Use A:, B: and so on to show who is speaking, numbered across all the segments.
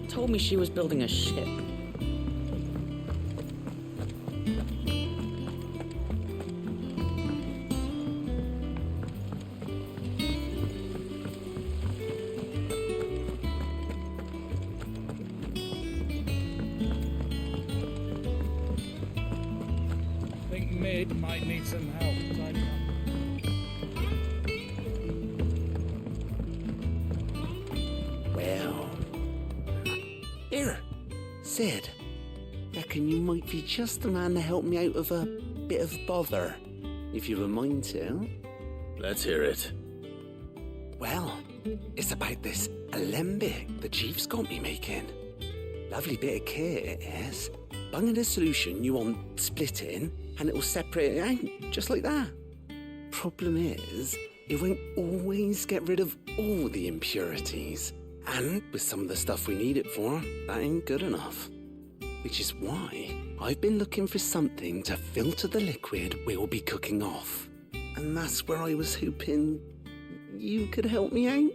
A: Told me she was building a ship.
B: Think Mid might need some help tidying up.
C: Well, here, Sid. Reckon you might be just the man to help me out of a bit of bother, if you were mind to.
D: Let's hear it.
C: Well, it's about this alembic the chief's got me making. Lovely bit of kit it is. Bung in a solution you want splitting, and it'll separate it out, just like that. Problem is, it won't always get rid of all the impurities. And with some of the stuff we need it for, that ain't good enough. Which is why I've been looking for something to filter the liquid we'll be cooking off. And that's where I was hoping you could help me out.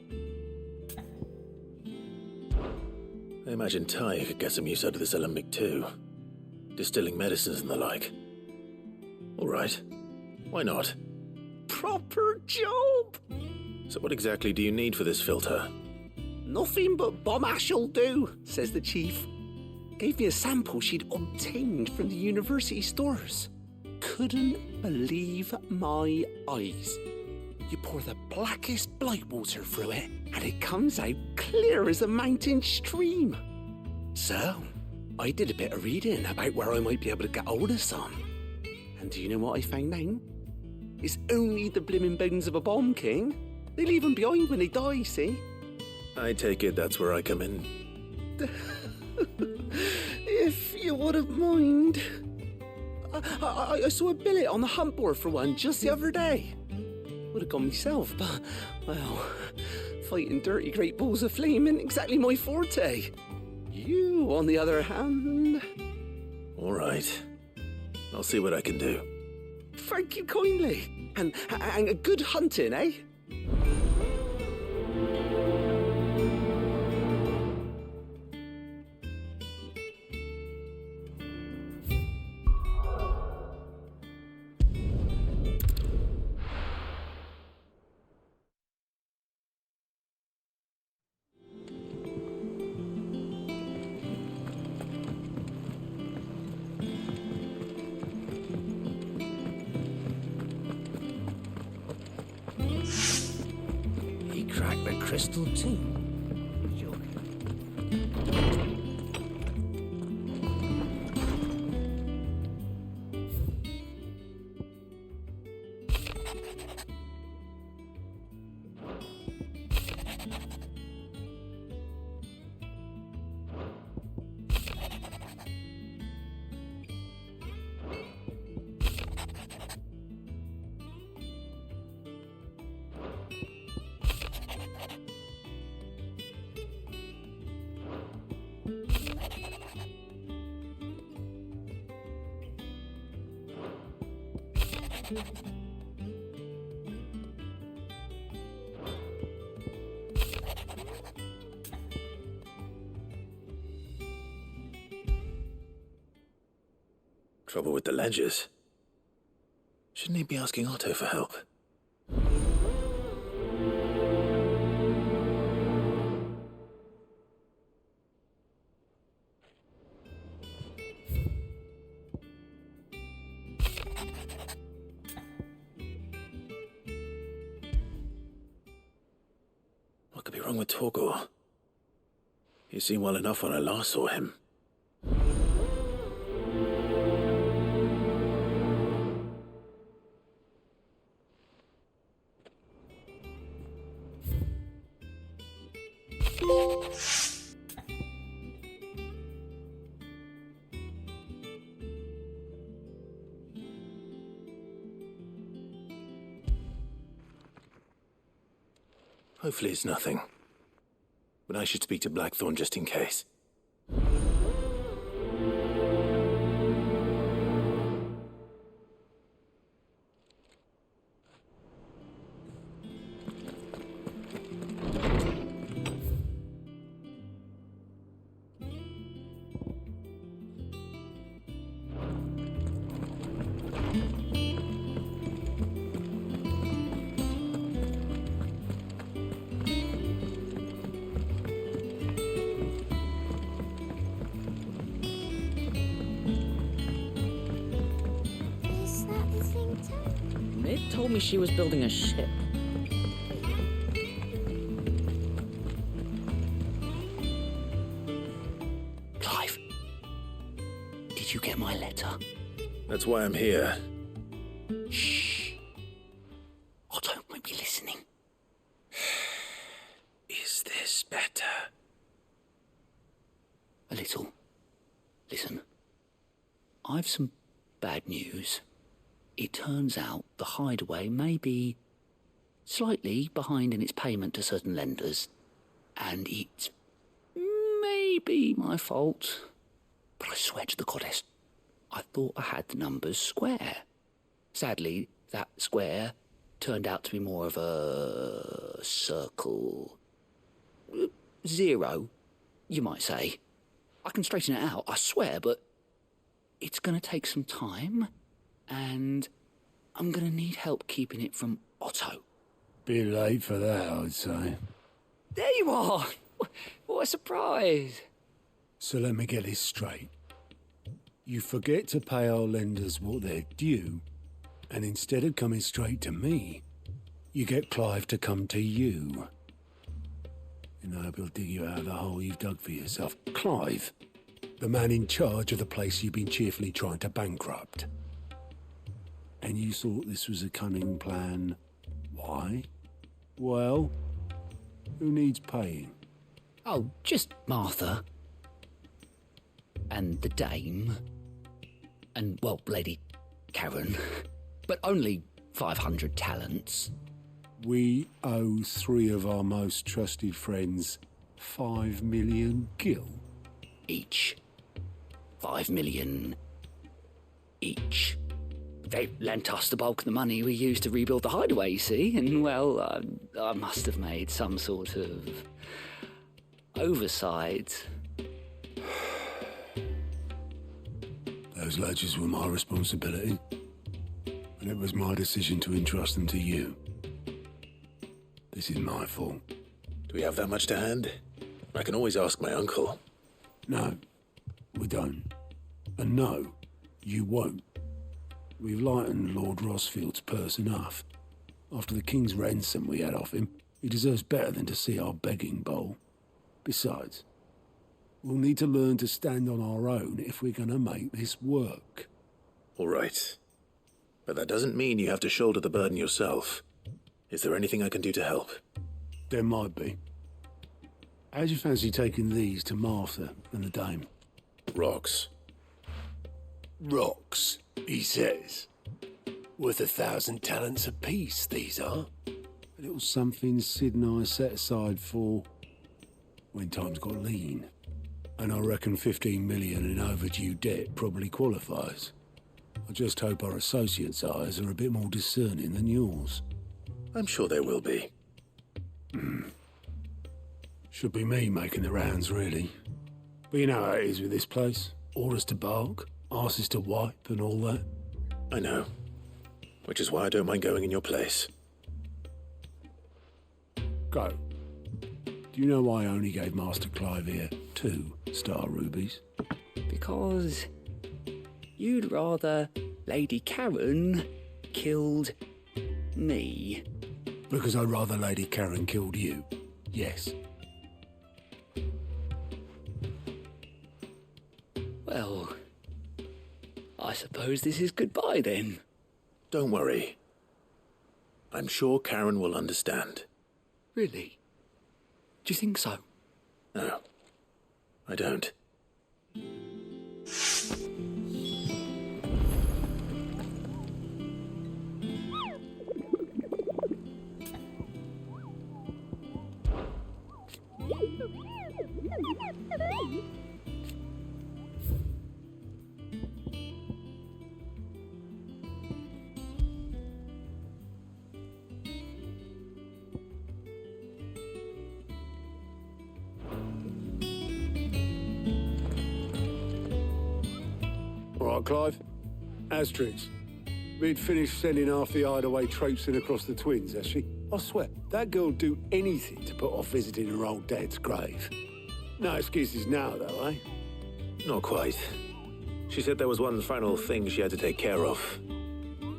D: I imagine Ty could get some use out of this alembic too. Distilling medicines and the like. Alright, why not?
C: Proper job!
D: So what exactly do you need for this filter?
C: Nothing but bomb ash'll do, says the chief. Gave me a sample she'd obtained from the university stores. Couldn't believe my eyes. You pour the blackest blight water through it, and it comes out clear as a mountain stream. So, I did a bit of reading about where I might be able to get hold of some. And do you know what I found out? It's only the blimmin' bones of a bomb king. They leave them behind when they die, see?
D: I take it that's where I come in.
C: If you wouldn't mind. I saw a billet on the hunt board for one just the other day. Would have gone myself, but, well, fighting dirty great balls of flame isn't exactly my forte. You, on the other hand...
D: Alright. I'll see what I can do.
C: Thank you kindly. And a good hunting, eh?
E: Crack the crystal too.
D: Trouble with the ledgers. Shouldn't he be asking Otto for help? What could be wrong with Torgor? He seemed well enough when I last saw him. Hopefully it's nothing. But I should speak to Blackthorne just in case.
A: me she was building a ship.
C: Clive, did you get my letter?
D: That's why I'm here.
C: Shh. Otto might be listening.
D: Is this better?
C: A little. Listen. I've some bad news. It turns out the Hideaway may be slightly behind in its payment to certain lenders, and it may be my fault. But I swear to the goddess, I thought I had the numbers square. Sadly, that square turned out to be more of a circle. 0, you might say. I can straighten it out, I swear, but it's going to take some time, and I'm going to need help keeping it from Otto.
F: Bit late for that, I'd say.
C: There you are! What a surprise!
F: So let me get this straight. You forget to pay our lenders what they're due, and instead of coming straight to me, you get Clive to come to you. And I hope he'll dig you out of the hole you've dug for yourself. Clive, the man in charge of the place you've been cheerfully trying to bankrupt. And you thought this was a cunning plan. Why? Well, who needs paying?
C: Oh, just Martha. And the dame. And, well, Lady Charon. But only 500 talents.
F: We owe 3 of our most trusted friends 5 million gil.
C: Each. 5 million each. They lent us the bulk of the money we used to rebuild the Hideaway, you see, and, well, I must have made some sort of oversight.
F: Those ledgers were my responsibility, and it was my decision to entrust them to you. This is my fault.
D: Do we have that much to hand? I can always ask my uncle.
F: No, we don't. And no, you won't. We've lightened Lord Rosfield's purse enough. After the king's ransom we had off him, he deserves better than to see our begging bowl. Besides, we'll need to learn to stand on our own if we're going to make this work.
D: All right. But that doesn't mean you have to shoulder the burden yourself. Is there anything I can do to help?
F: There might be. How'd you fancy taking these to Martha and the dame?
D: Rocks.
F: Rocks, he says. Worth 1,000 talents apiece, these are. A little something Sid and I set aside for when times got lean. And I reckon 15 million in overdue debt probably qualifies. I just hope our associates' eyes are a bit more discerning than yours.
D: I'm sure there will be.
F: Should be me making the rounds, really. But you know how it is with this place. Orders to bark, arses to wipe and all that.
D: I know. Which is why I don't mind going in your place.
F: Go. Do you know why I only gave Master Clive here 2 star rubies?
C: Because you'd rather Lady Charon killed me.
F: Because I'd rather Lady Charon killed you. Yes.
C: Well, I suppose this is goodbye then.
D: Don't worry. I'm sure Charon will understand.
C: Really? Do you think so?
D: No, I don't.
F: All right, Clive. Asterix. We'd finished sending half the Hideaway traipsing across the twins, has she? I swear, that girl'd do anything to put off visiting her old dad's grave. No excuses now, though, eh?
D: Not quite. She said there was one final thing she had to take care of.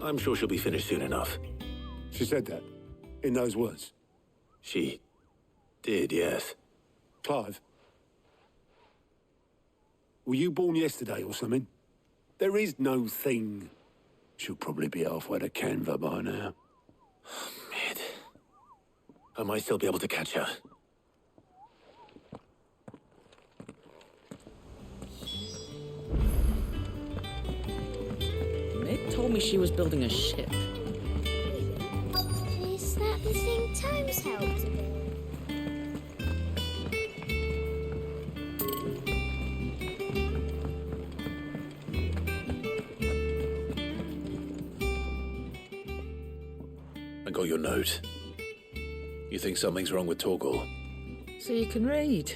D: I'm sure she'll be finished soon enough.
F: She said that, in those words.
D: She did, yes.
F: Clive, were you born yesterday or something? There is no thing. She'll probably be halfway to Canva by now.
D: Mid. I might still be able to catch her.
A: Mid told me she was building a ship.
G: Is that the thing Times helped build?
D: I got your note. You think something's wrong with Torgal?
H: So you can read.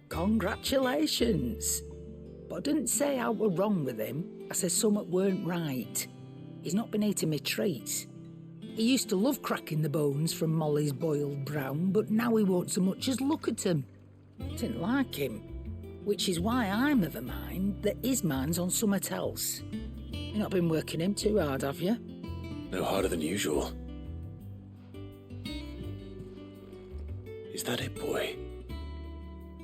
H: Congratulations. But I didn't say I were wrong with him. I said something weren't right. He's not been eating me treats. He used to love cracking the bones from Molly's boiled brown, but now he won't so much as look at them. Didn't like him. Which is why I'm of a mind that his mind's on something else. You've not been working him too hard, have you?
D: No harder than usual. Is that it, boy?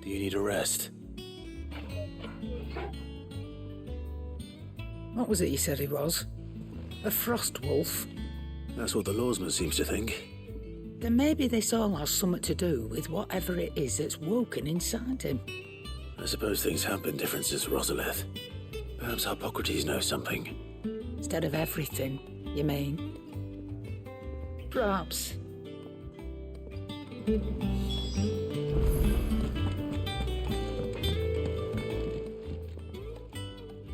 D: Do you need a rest?
H: What was it you said he was? A frost wolf?
D: That's what the lawsman seems to think.
H: Then maybe this all has something to do with whatever it is that's woken inside him.
D: I suppose things have been different since Rosalith. Perhaps Harpocrates knows something.
H: Instead of everything, you mean? Perhaps.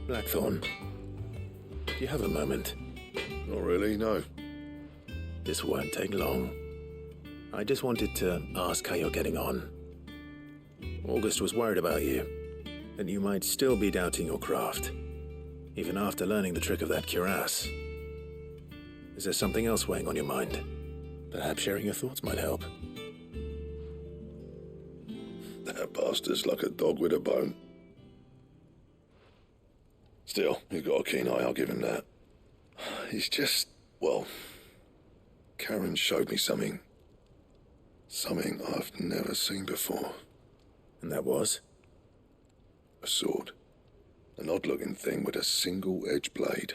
D: Blackthorne, do you have a moment?
I: Not really, no.
D: This won't take long. I just wanted to ask how you're getting on. August was worried about you, that you might still be doubting your craft, even after learning the trick of that cuirass. Is there something else weighing on your mind? Perhaps sharing your thoughts might help.
I: That bastard's like a dog with a bone. Still, he's got a keen eye, I'll give him that. He's just, well, Charon showed me something. Something I've never seen before.
D: And that was?
I: A sword. An odd-looking thing with a single-edged blade.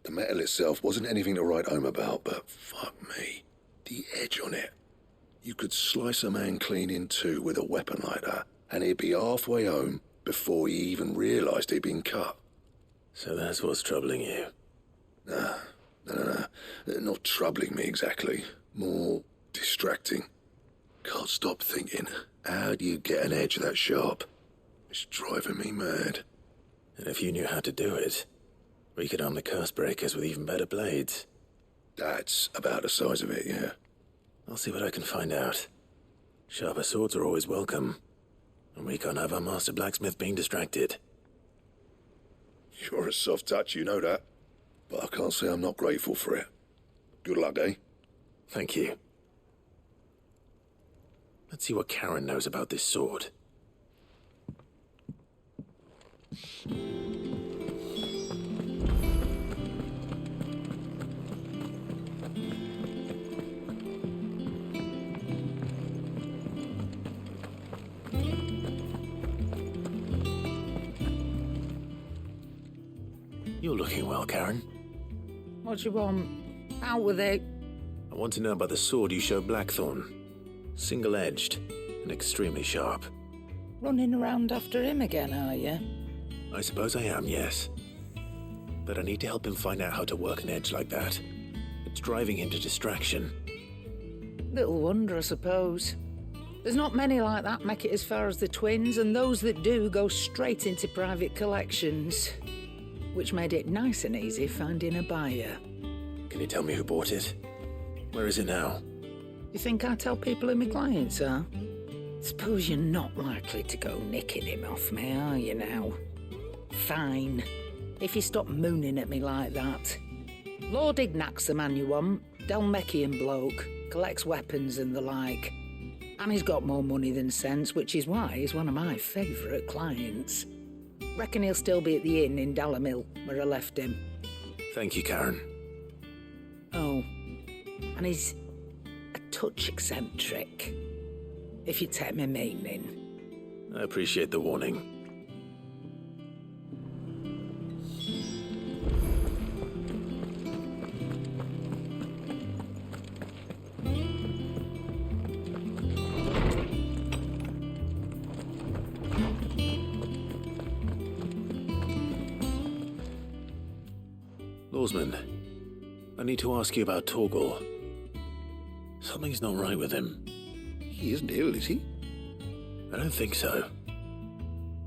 I: The metal itself wasn't anything to write home about, but fuck me, the edge on it. You could slice a man clean in two with a weapon like that, and he'd be halfway home before he even realised he'd been cut.
D: So that's what's troubling you?
I: No. Not troubling me exactly. More distracting. Can't stop thinking, how do you get an edge that sharp? It's driving me mad.
D: And if you knew how to do it, we could arm the curse breakers with even better blades.
I: That's about the size of it, yeah.
D: I'll see what I can find out. Sharper swords are always welcome, and we can't have our master blacksmith being distracted.
I: You're a soft touch, you know that. But I can't say I'm not grateful for it. Good luck, eh?
D: Thank you. Let's see what Charon knows about this sword. You're looking well, Charon.
H: What do you want? Out with it.
D: I want to know about the sword you showed Blackthorne. Single-edged and extremely sharp.
H: Running around after him again, are you?
D: I suppose I am, yes. But I need to help him find out how to work an edge like that. It's driving him to distraction.
H: Little wonder, I suppose. There's not many like that make it as far as the twins, and those that do go straight into private collections. Which made it nice and easy finding a buyer.
D: Can you tell me who bought it? Where is it now?
H: You think I tell people who my clients are? Suppose you're not likely to go nicking him off me, are you now? Fine. If you stop mooning at me like that. Lord Ignac's the man you want. Dhalmekian bloke. Collects weapons and the like. And he's got more money than sense, which is why he's one of my favourite clients. Reckon he'll still be at the inn in Dalamil, where I left him.
D: Thank you, Charon.
H: Oh, And he's a touch eccentric, if you take my meaning.
D: I appreciate the warning. Lawsman, I need to ask you about Torgal. Something's not right with him.
I: He isn't ill, is he?
D: I don't think so.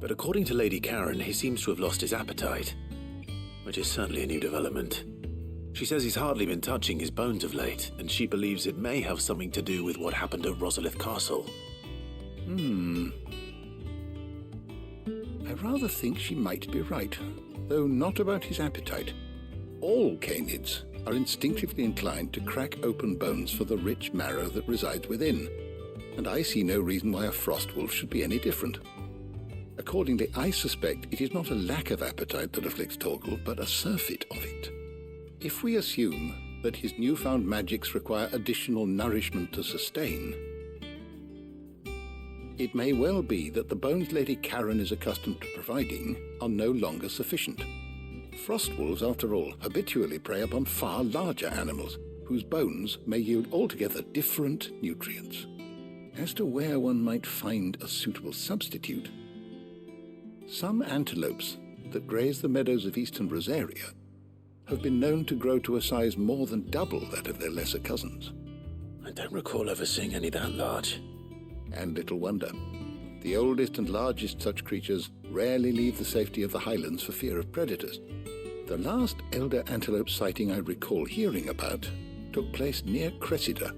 D: But according to Lady Charon, he seems to have lost his appetite, which is certainly a new development. She says he's hardly been touching his bones of late, and she believes it may have something to do with what happened at Rosalith Castle.
J: I rather think she might be right, though not about his appetite. All canids are instinctively inclined to crack open bones for the rich marrow that resides within, and I see no reason why a frost wolf should be any different. Accordingly, I suspect it is not a lack of appetite that afflicts Torgal, but a surfeit of it. If we assume that his newfound magics require additional nourishment to sustain, it may well be that the bones Lady Charon is accustomed to providing are no longer sufficient. Frost wolves, after all, habitually prey upon far larger animals, whose bones may yield altogether different nutrients. As to where one might find a suitable substitute, some antelopes that graze the meadows of eastern Rosaria have been known to grow to a size more than double that of their lesser cousins.
D: I don't recall ever seeing any that large.
J: And little wonder. The oldest and largest such creatures rarely leave the safety of the highlands for fear of predators. The last elder antelope sighting I recall hearing about took place near Cressida,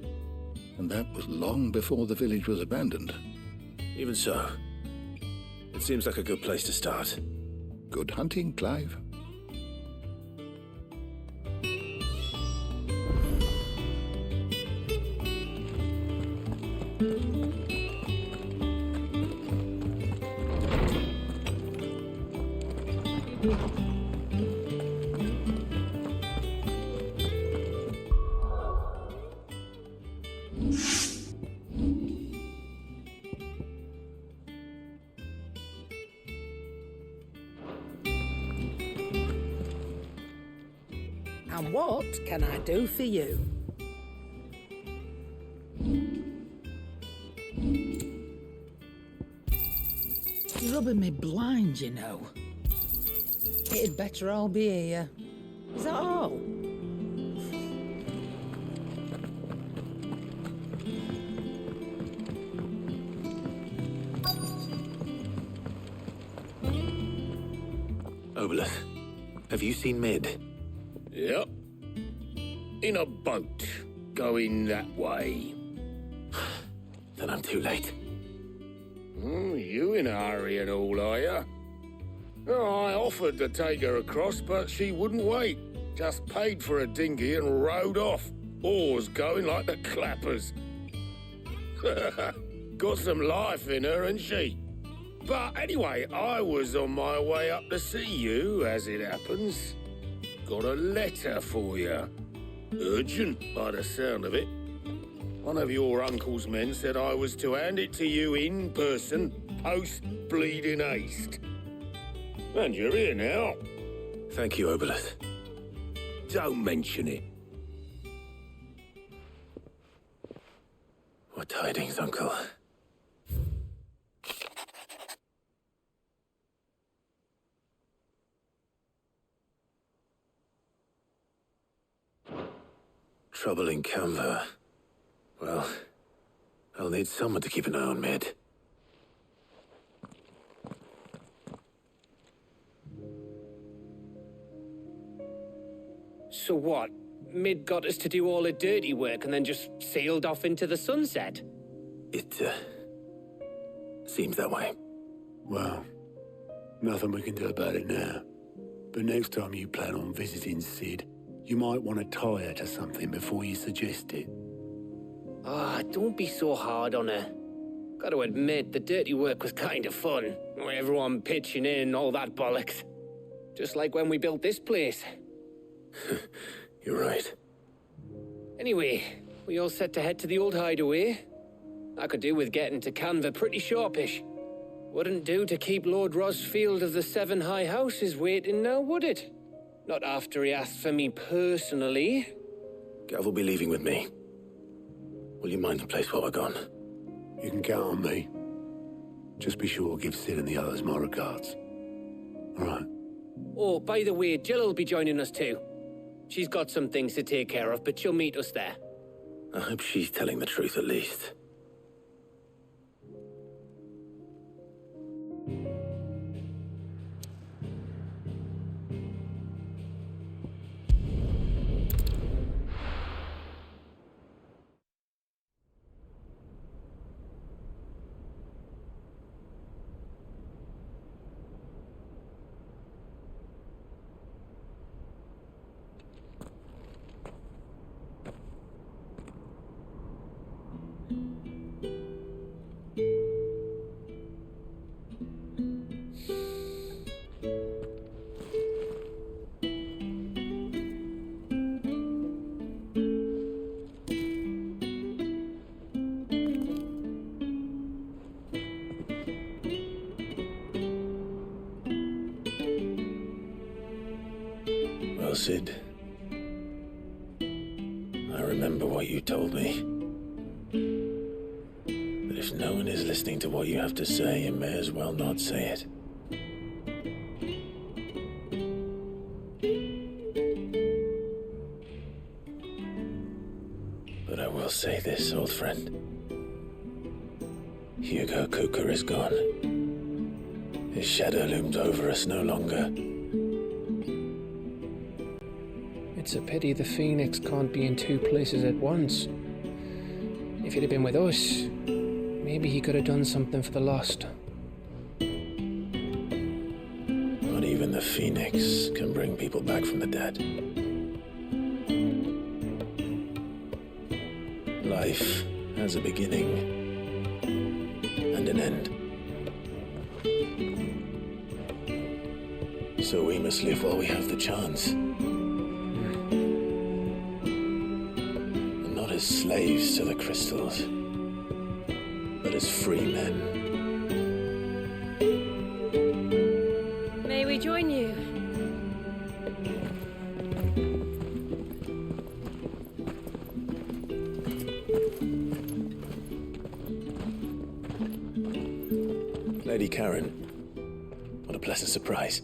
J: and that was long before the village was abandoned.
D: Even so, it seems like a good place to start.
J: Good hunting, Clive.
H: And what can I do for you? You're rubbing me blind, you know. It'd better all be here. Is that all?
D: Obolus, have you seen Mid?
E: Yep. In a boat, going that way.
D: Then I'm too late.
E: You in a hurry and all, are you? Oh, I offered to take her across, but she wouldn't wait. Just paid for a dinghy and rowed off. Oars going like the clappers. Got some life in her, ain't she? But anyway, I was on my way up to see you, as it happens. Got a letter for you. Urgent, by the sound of it. One of your uncle's men said I was to hand it to you in person, post-bleeding haste. And you're here now.
D: Thank you, Obolus.
E: Don't mention it.
D: What tidings, Uncle? Trouble in Canva. Well, I'll need someone to keep an eye on Mid.
K: So what? Mid got us to do all the dirty work and then just sailed off into the sunset?
D: It, seems that way.
F: Well, nothing we can do about it now. But next time you plan on visiting Sid, you might want to tie her to something before you suggest it.
K: Ah, don't be so hard on her. Gotta admit, the dirty work was kind of fun. Everyone pitching in, all that bollocks. Just like when we built this place.
D: You're right.
K: Anyway, we all set to head to the old hideaway. I could do with getting to Canva pretty sharpish. Wouldn't do to keep Lord Rosfield of the Seven High Houses waiting now, would it? Not after he asked for me personally.
D: Gav will be leaving with me. Will you mind the place while we're gone?
F: You can count on me. Just be sure to give Sid and the others my regards. All right.
K: Oh, by the way, Jill will be joining us too. She's got some things to take care of, but she'll meet us there.
D: I hope she's telling the truth at least. Well, Sid, I remember what you told me. But if no one is listening to what you have to say, you may as well not say it. But I will say this, old friend. Hugo Kuka is gone. His shadow looms over us no longer.
L: It's a pity the Phoenix can't be in two places at once. If he'd have been with us, maybe he could have done something for the lost.
D: Not even the Phoenix can bring people back from the dead. Life has a beginning and an end. So we must live while we have the chance. And not as slaves to the crystals, but as free men.
M: May we join you?
D: Lady Charon, what a pleasant surprise.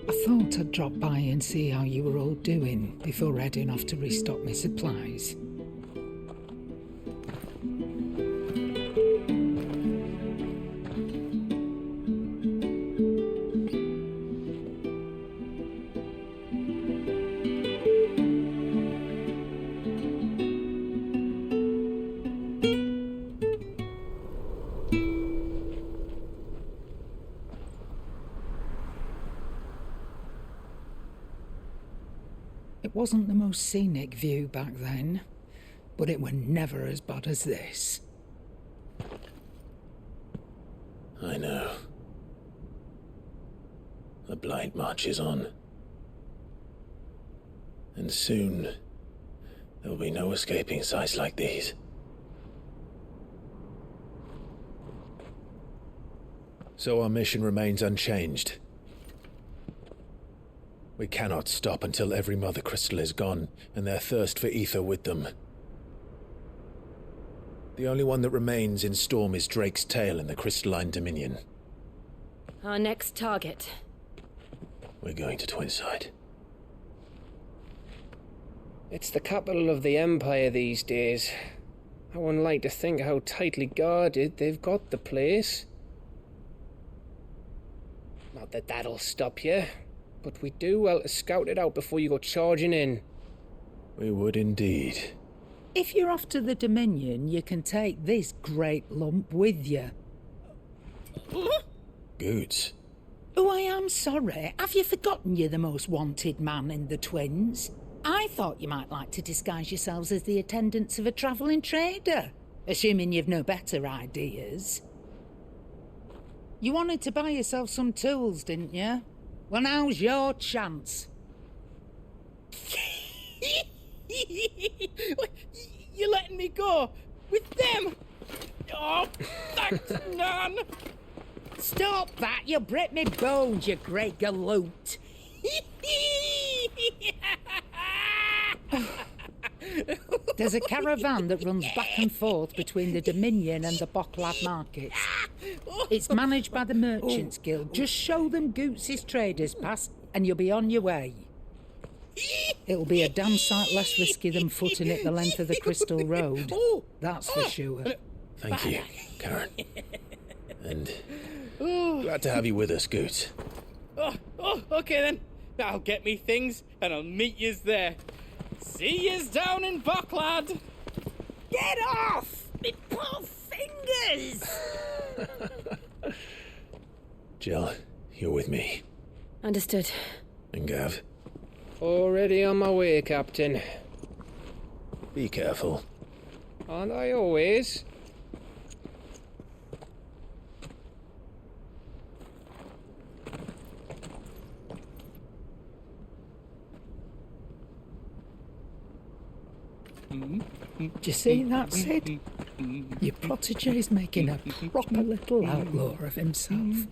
H: I thought I'd drop by and see how you were all doing before heading off to restock my supplies. It wasn't the most scenic view back then, but it were never as bad as this.
D: I know. The blight marches on. And soon, there will be no escaping sights like these. So our mission remains unchanged. We cannot stop until every mother crystal is gone, and their thirst for ether with them. The only one that remains in Storm is Drake's tail in the crystalline dominion.
M: Our next target.
D: We're going to Twinside.
L: It's the capital of the Empire these days. I wouldn't like to think how tightly guarded they've got the place. Not that that'll stop you, but we do well to scout it out before you go charging in.
D: We would indeed.
H: If you're off to the Dominion, you can take this great lump with you.
D: Goods.
H: Oh, I am sorry. Have you forgotten you're the most wanted man in the Twins? I thought you might like to disguise yourselves as the attendants of a travelling trader, assuming you've no better ideas. You wanted to buy yourself some tools, didn't you? Well, now's your chance.
B: You're letting me go with them? Oh, thanks, Nan.
H: Stop that! You'll break me bones, you great galoot! There's a caravan that runs back and forth between the Dominion and the Bocklad markets. It's managed by the Merchants Guild. Just show them Goots' traders past and you'll be on your way. It'll be a damn sight less risky than footing it the length of the Crystal Road. That's for sure.
D: Thank you, Karen. And glad to have you with us, Gaute.
B: Okay then. I'll get me things and I'll meet yous there. See yous down in Bocklad.
H: Get off! Me poor fingers!
D: Jill, you're with me.
M: Understood.
D: And Gav?
L: Already on my way, Captain.
D: Be careful.
L: Aren't I always?
H: Do you see that, Sid? Your protege's making a proper little outlaw of himself.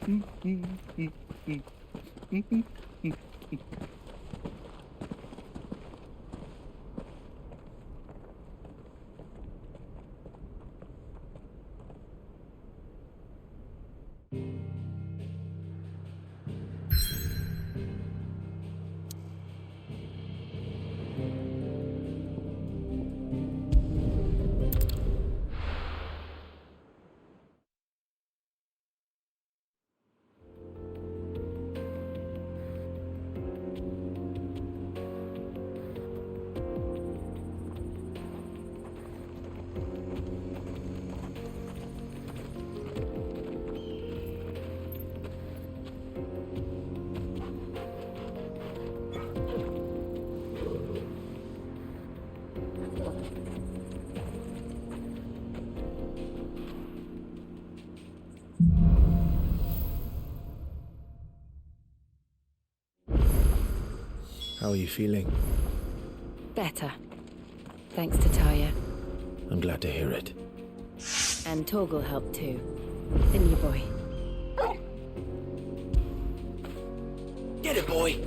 D: How are you feeling?
M: Better. Thanks to Taya.
D: I'm glad to hear it.
M: And Torgal helped too. Didn't you, boy?
C: Get it, boy!